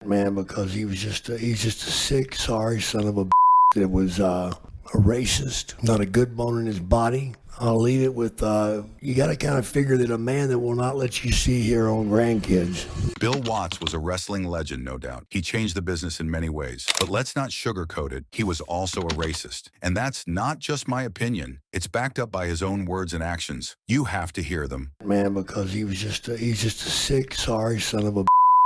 Man, because he's just a sick, sorry son of a that was a racist, not a good bone in his body. I'll leave it with, you got to kind of figure that a man that will not let you see your own grandkids. Bill Watts was a wrestling legend, no doubt. He changed the business in many ways. But let's not sugarcoat it. He was also a racist. And that's not just my opinion. It's backed up by his own words and actions. You have to hear them. Man, because he's just a sick, sorry son of a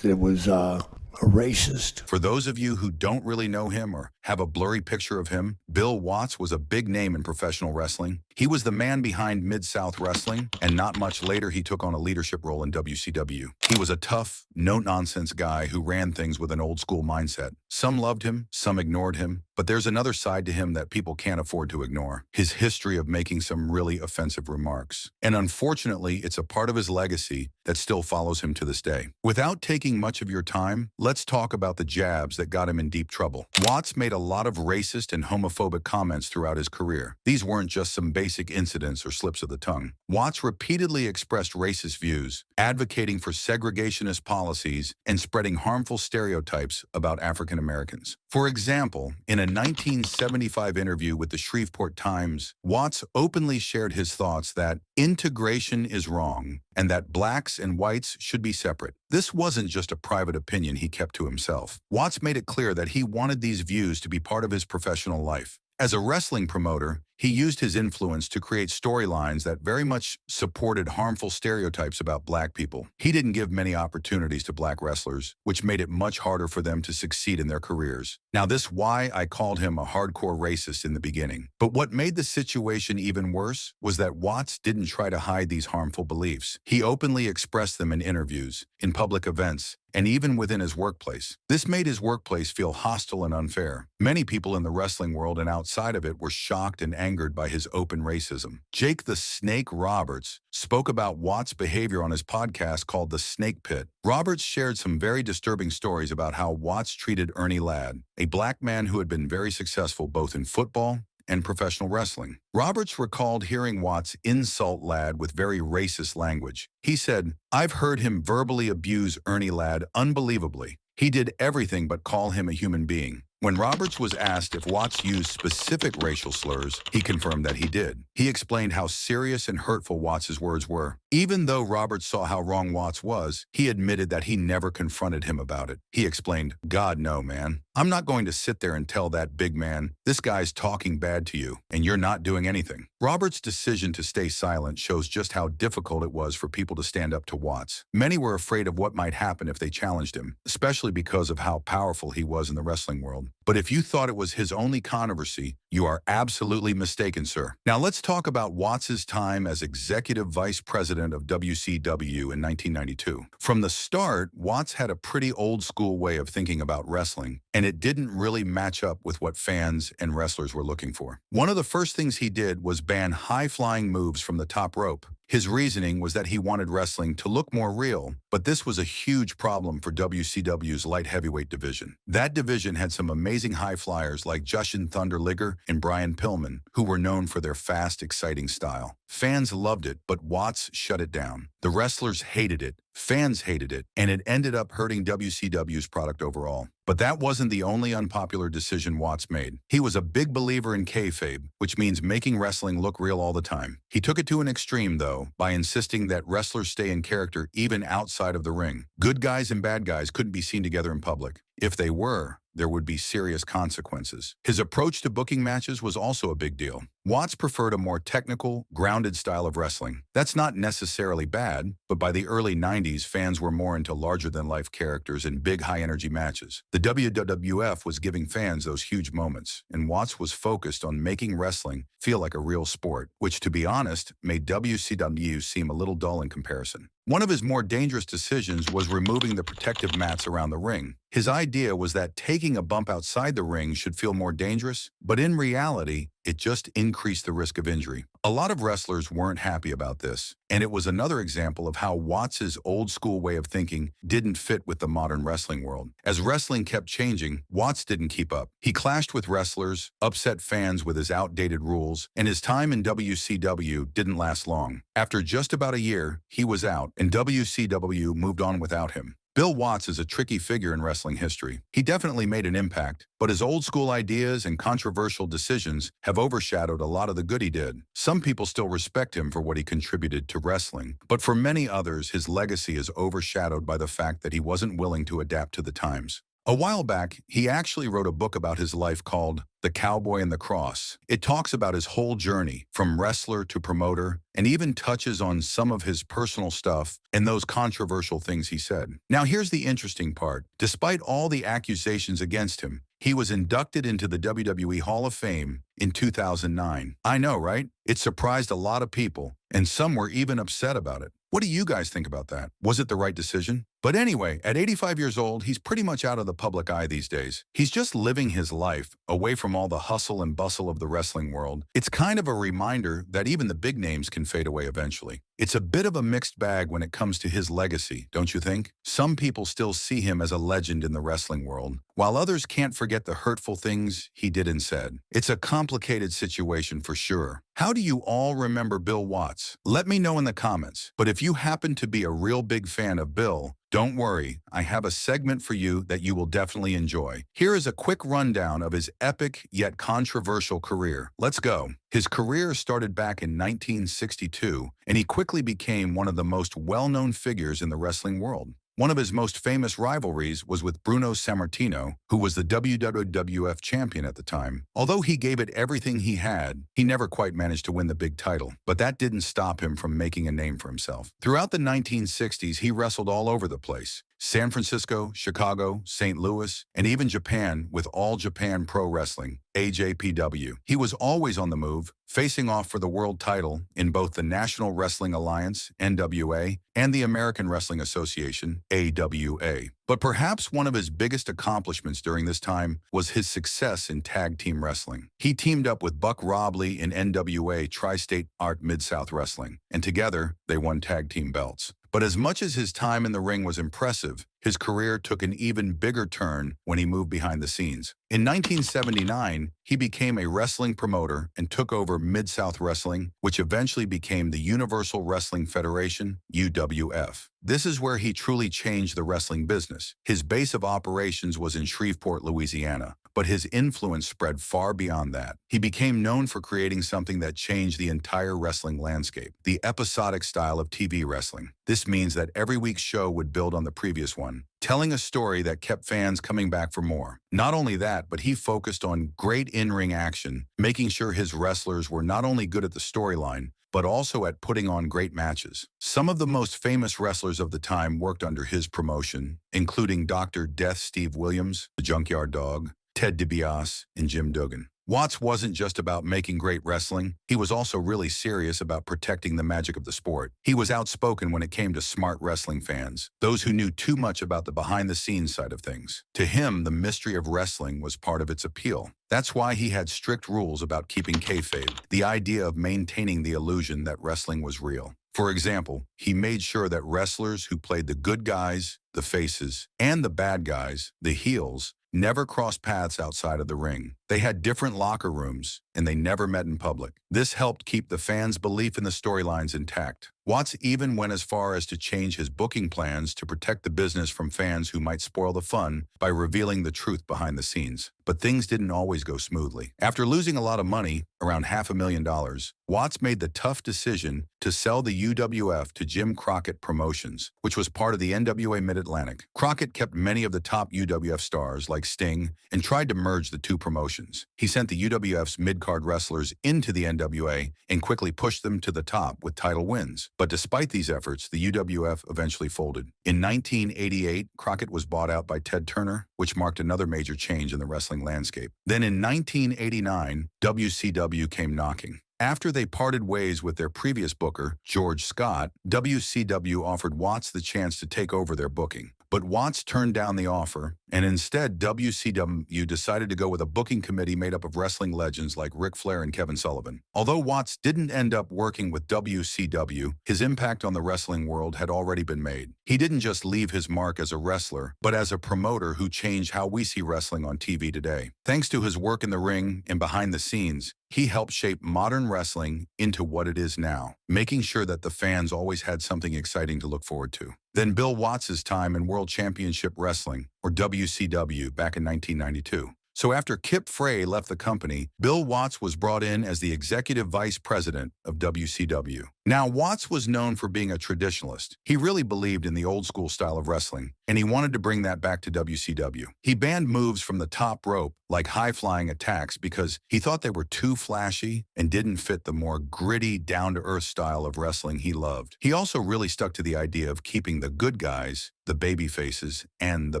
that was a racist. For those of you who don't really know him or have a blurry picture of him, Bill Watts was a big name in professional wrestling. He was the man behind Mid-South Wrestling, and not much later he took on a leadership role in WCW. He was a tough, no-nonsense guy who ran things with an old-school mindset. Some loved him, some ignored him, but there's another side to him that people can't afford to ignore. His history of making some really offensive remarks. And unfortunately, it's a part of his legacy that still follows him to this day. Without taking much of your time, let's talk about the jabs that got him in deep trouble. Watts made a lot of racist and homophobic comments throughout his career. These weren't just some basic incidents or slips of the tongue. Watts repeatedly expressed racist views, advocating for segregationist policies and spreading harmful stereotypes about African Americans. For example, in a 1975 interview with the Shreveport Times, Watts openly shared his thoughts that integration is wrong and that blacks and whites should be separate. This wasn't just a private opinion he kept to himself. Watts made it clear that he wanted these views to be part of his professional life. As a wrestling promoter, he used his influence to create storylines that very much supported harmful stereotypes about black people. He didn't give many opportunities to black wrestlers, which made it much harder for them to succeed in their careers. Now, this is why I called him a hardcore racist in the beginning. But what made the situation even worse was that Watts didn't try to hide these harmful beliefs. He openly expressed them in interviews, in public events, and even within his workplace. This made his workplace feel hostile and unfair. Many people in the wrestling world and outside of it were shocked and angered by his open racism. Jake the Snake Roberts spoke about Watts' behavior on his podcast called The Snake Pit. Roberts shared some very disturbing stories about how Watts treated Ernie Ladd, a black man who had been very successful both in football and professional wrestling. Roberts recalled hearing Watts insult Ladd with very racist language. He said, "I've heard him verbally abuse Ernie Ladd unbelievably. He did everything but call him a human being." When Roberts was asked if Watts used specific racial slurs, he confirmed that he did. He explained how serious and hurtful Watts' words were. Even though Roberts saw how wrong Watts was, he admitted that he never confronted him about it. He explained, "God, no, man. I'm not going to sit there and tell that big man, this guy's talking bad to you, and you're not doing anything." Roberts' decision to stay silent shows just how difficult it was for people to stand up to Watts. Many were afraid of what might happen if they challenged him, especially because of how powerful he was in the wrestling world. But if you thought it was his only controversy, you are absolutely mistaken, sir. Now let's talk about Watts' time as executive vice president of WCW in 1992. From the start, Watts had a pretty old school way of thinking about wrestling, and it didn't really match up with what fans and wrestlers were looking for. One of the first things he did was ban high-flying moves from the top rope. His reasoning was that he wanted wrestling to look more real, but this was a huge problem for WCW's light heavyweight division. That division had some amazing high flyers like Jushin Thunder Liger and Brian Pillman, who were known for their fast, exciting style. Fans loved it, but Watts shut it down. The wrestlers hated it, fans hated it, and it ended up hurting WCW's product overall. But that wasn't the only unpopular decision Watts made. He was a big believer in kayfabe, which means making wrestling look real all the time. He took it to an extreme, though, by insisting that wrestlers stay in character even outside of the ring. Good guys and bad guys couldn't be seen together in public. If they were, there would be serious consequences. His approach to booking matches was also a big deal. Watts preferred a more technical, grounded style of wrestling. That's not necessarily bad, but by the early 90s, fans were more into larger-than-life characters and big, high-energy matches. The WWF was giving fans those huge moments, and Watts was focused on making wrestling feel like a real sport, which, to be honest, made WCW seem a little dull in comparison. One of his more dangerous decisions was removing the protective mats around the ring. His idea was that taking a bump outside the ring should feel more dangerous, but in reality, it just increased the risk of injury. A lot of wrestlers weren't happy about this, and it was another example of how Watts' old-school way of thinking didn't fit with the modern wrestling world. As wrestling kept changing, Watts didn't keep up. He clashed with wrestlers, upset fans with his outdated rules, and his time in WCW didn't last long. After just about a year, he was out, and WCW moved on without him. Bill Watts is a tricky figure in wrestling history. He definitely made an impact, but his old-school ideas and controversial decisions have overshadowed a lot of the good he did. Some people still respect him for what he contributed to wrestling, but for many others, his legacy is overshadowed by the fact that he wasn't willing to adapt to the times. A while back, he actually wrote a book about his life called The Cowboy and the Cross. It talks about his whole journey, from wrestler to promoter, and even touches on some of his personal stuff and those controversial things he said. Now here's the interesting part. Despite all the accusations against him, he was inducted into the WWE Hall of Fame in 2009. I know, right? It surprised a lot of people, and some were even upset about it. What do you guys think about that? Was it the right decision? But anyway, at 85 years old, he's pretty much out of the public eye these days. He's just living his life, away from all the hustle and bustle of the wrestling world. It's kind of a reminder that even the big names can fade away eventually. It's a bit of a mixed bag when it comes to his legacy, don't you think? Some people still see him as a legend in the wrestling world, while others can't forget the hurtful things he did and said. It's a complicated situation for sure. How do you all remember Bill Watts? Let me know in the comments. But if you happen to be a real big fan of Bill, don't worry, I have a segment for you that you will definitely enjoy. Here is a quick rundown of his epic yet controversial career. Let's go. His career started back in 1962, and he quickly became one of the most well-known figures in the wrestling world. One of his most famous rivalries was with Bruno Sammartino, who was the WWF champion at the time. Although he gave it everything he had, he never quite managed to win the big title. But that didn't stop him from making a name for himself. Throughout the 1960s, he wrestled all over the place. San Francisco, Chicago, St. Louis, and even Japan with All Japan Pro Wrestling, AJPW. He was always on the move, facing off for the world title in both the National Wrestling Alliance, NWA, and the American Wrestling Association, AWA. But perhaps one of his biggest accomplishments during this time was his success in tag team wrestling. He teamed up with Buck Robley in NWA Tri-State Art Mid-South Wrestling, and together they won tag team belts. But as much as his time in the ring was impressive, his career took an even bigger turn when he moved behind the scenes. In 1979, he became a wrestling promoter and took over Mid-South Wrestling, which eventually became the Universal Wrestling Federation, UWF. This is where he truly changed the wrestling business. His base of operations was in Shreveport, Louisiana, but his influence spread far beyond that. He became known for creating something that changed the entire wrestling landscape, the episodic style of TV wrestling. This means that every week's show would build on the previous one, telling a story that kept fans coming back for more. Not only that, but he focused on great in-ring action, making sure his wrestlers were not only good at the storyline, but also at putting on great matches. Some of the most famous wrestlers of the time worked under his promotion, including Dr. Death Steve Williams, the Junkyard Dog, Ted DiBiase, and Jim Duggan. Watts wasn't just about making great wrestling, he was also really serious about protecting the magic of the sport. He was outspoken when it came to smart wrestling fans, those who knew too much about the behind-the-scenes side of things. To him, the mystery of wrestling was part of its appeal. That's why he had strict rules about keeping kayfabe, the idea of maintaining the illusion that wrestling was real. For example, he made sure that wrestlers who played the good guys, the faces, and the bad guys, the heels, never crossed paths outside of the ring. They had different locker rooms, and they never met in public. This helped keep the fans' belief in the storylines intact. Watts even went as far as to change his booking plans to protect the business from fans who might spoil the fun by revealing the truth behind the scenes. But things didn't always go smoothly. After losing a lot of money, around $500,000, Watts made the tough decision to sell the UWF to Jim Crockett Promotions, which was part of the NWA Mid-Atlantic. Crockett kept many of the top UWF stars like Sting and tried to merge the two promotions. He sent the UWF's mid-card wrestlers into the NWA and quickly pushed them to the top with title wins. But despite these efforts, the UWF eventually folded. In 1988, Crockett was bought out by Ted Turner, which marked another major change in the wrestling landscape. Then in 1989, WCW came knocking. After they parted ways with their previous booker, George Scott, WCW offered Watts the chance to take over their booking. But Watts turned down the offer, and instead WCW decided to go with a booking committee made up of wrestling legends like Ric Flair and Kevin Sullivan. Although Watts didn't end up working with WCW, his impact on the wrestling world had already been made. He didn't just leave his mark as a wrestler, but as a promoter who changed how we see wrestling on TV today. Thanks to his work in the ring and behind the scenes, he helped shape modern wrestling into what it is now, making sure that the fans always had something exciting to look forward to. Then Bill Watts' time in World Championship Wrestling, or WCW, back in 1992. So after Kip Frey left the company, Bill Watts was brought in as the executive vice president of WCW. Now, Watts was known for being a traditionalist. He really believed in the old school style of wrestling, and he wanted to bring that back to WCW. He banned moves from the top rope, like high-flying attacks, because he thought they were too flashy and didn't fit the more gritty, down-to-earth style of wrestling he loved. He also really stuck to the idea of keeping the good guys, the baby faces, and the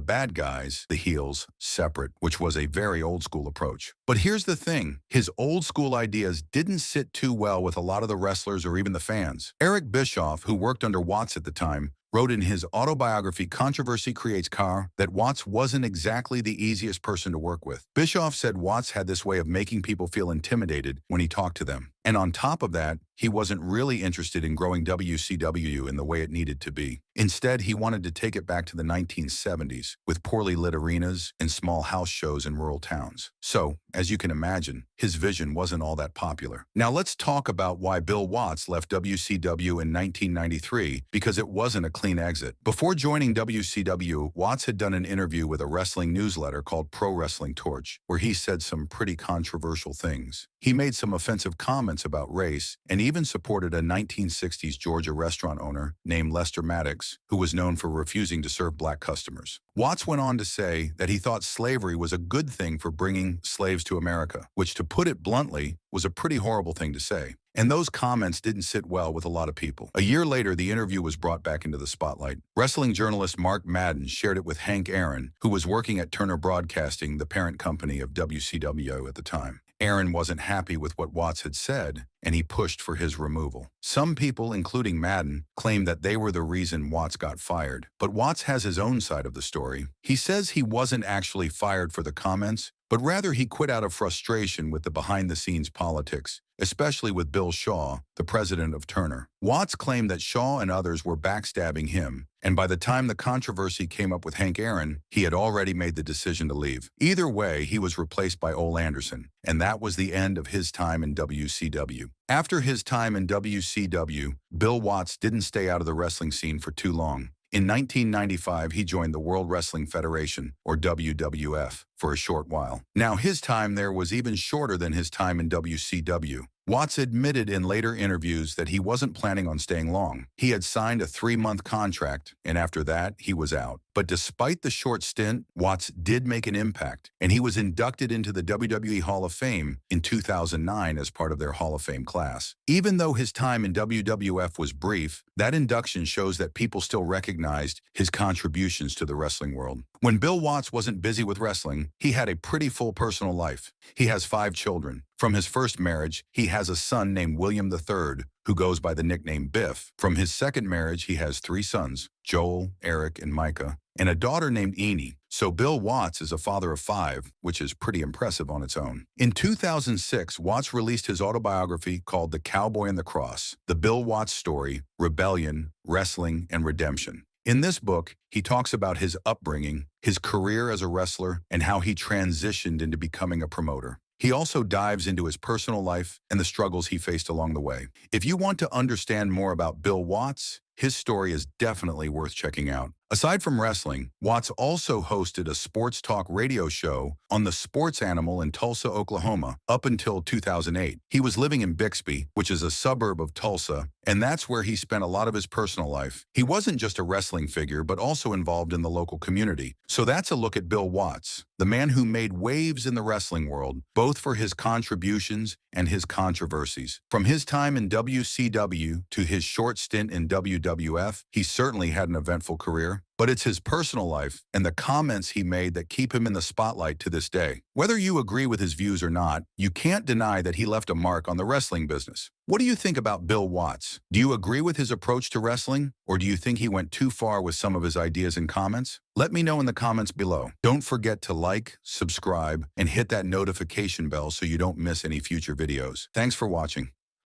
bad guys, the heels, separate, which was a very old-school approach. But here's the thing. His old-school ideas didn't sit too well with a lot of the wrestlers or even the fans. Eric Bischoff, who worked under Watts at the time, wrote in his autobiography Controversy Creates Car that Watts wasn't exactly the easiest person to work with. Bischoff said Watts had this way of making people feel intimidated when he talked to them. And on top of that, he wasn't really interested in growing WCW in the way it needed to be. Instead, he wanted to take it back to the 1970s, with poorly lit arenas and small house shows in rural towns. So, as you can imagine, his vision wasn't all that popular. Now let's talk about why Bill Watts left WCW in 1993, because it wasn't a clean exit. Before joining WCW, Watts had done an interview with a wrestling newsletter called Pro Wrestling Torch, where he said some pretty controversial things. He made some offensive comments about race and even supported a 1960s Georgia restaurant owner named Lester Maddox, who was known for refusing to serve black customers. Watts went on to say that he thought slavery was a good thing for bringing slaves to America, which, to put it bluntly, was a pretty horrible thing to say. And those comments didn't sit well with a lot of people. A year later, the interview was brought back into the spotlight. Wrestling journalist Mark Madden shared it with Hank Aaron, who was working at Turner Broadcasting, the parent company of WCW at the time. Aaron wasn't happy with what Watts had said, and he pushed for his removal. Some people, including Madden, claim that they were the reason Watts got fired. But Watts has his own side of the story. He says he wasn't actually fired for the comments, but rather he quit out of frustration with the behind-the-scenes politics, especially with Bill Shaw, the president of Turner. Watts claimed that Shaw and others were backstabbing him, and by the time the controversy came up with Hank Aaron, he had already made the decision to leave. Either way, he was replaced by Ole Anderson, and that was the end of his time in WCW. After his time in WCW, Bill Watts didn't stay out of the wrestling scene for too long. In 1995, he joined the World Wrestling Federation, or WWF, for a short while. Now, his time there was even shorter than his time in WCW. Watts admitted in later interviews that he wasn't planning on staying long. He had signed a 3-month contract, and after that, he was out. But despite the short stint, Watts did make an impact, and he was inducted into the WWE Hall of Fame in 2009 as part of their Hall of Fame class. Even though his time in WWF was brief, that induction shows that people still recognized his contributions to the wrestling world. When Bill Watts wasn't busy with wrestling, he had a pretty full personal life. He has 5 children. From his first marriage, he has a son named William III, who goes by the nickname Biff. From his second marriage, he has 3 sons, Joel, Eric, and Micah, and a daughter named Enid. So Bill Watts is a father of 5, which is pretty impressive on its own. In 2006, Watts released his autobiography called The Cowboy and the Cross, The Bill Watts Story, Rebellion, Wrestling, and Redemption. In this book, he talks about his upbringing, his career as a wrestler, and how he transitioned into becoming a promoter. He also dives into his personal life and the struggles he faced along the way. If you want to understand more about Bill Watts, his story is definitely worth checking out. Aside from wrestling, Watts also hosted a sports talk radio show on the Sports Animal in Tulsa, Oklahoma, up until 2008. He was living in Bixby, which is a suburb of Tulsa, and that's where he spent a lot of his personal life. He wasn't just a wrestling figure, but also involved in the local community. So that's a look at Bill Watts, the man who made waves in the wrestling world, both for his contributions and his controversies. From his time in WCW to his short stint in WWF, he certainly had an eventful career. But it's his personal life and the comments he made that keep him in the spotlight to this day. Whether you agree with his views or not, you can't deny that he left a mark on the wrestling business. What do you think about Bill Watts? Do you agree with his approach to wrestling, or do you think he went too far with some of his ideas and comments? Let me know in the comments below. Don't forget to like, subscribe, and hit that notification bell so you don't miss any future videos. Thanks for watching.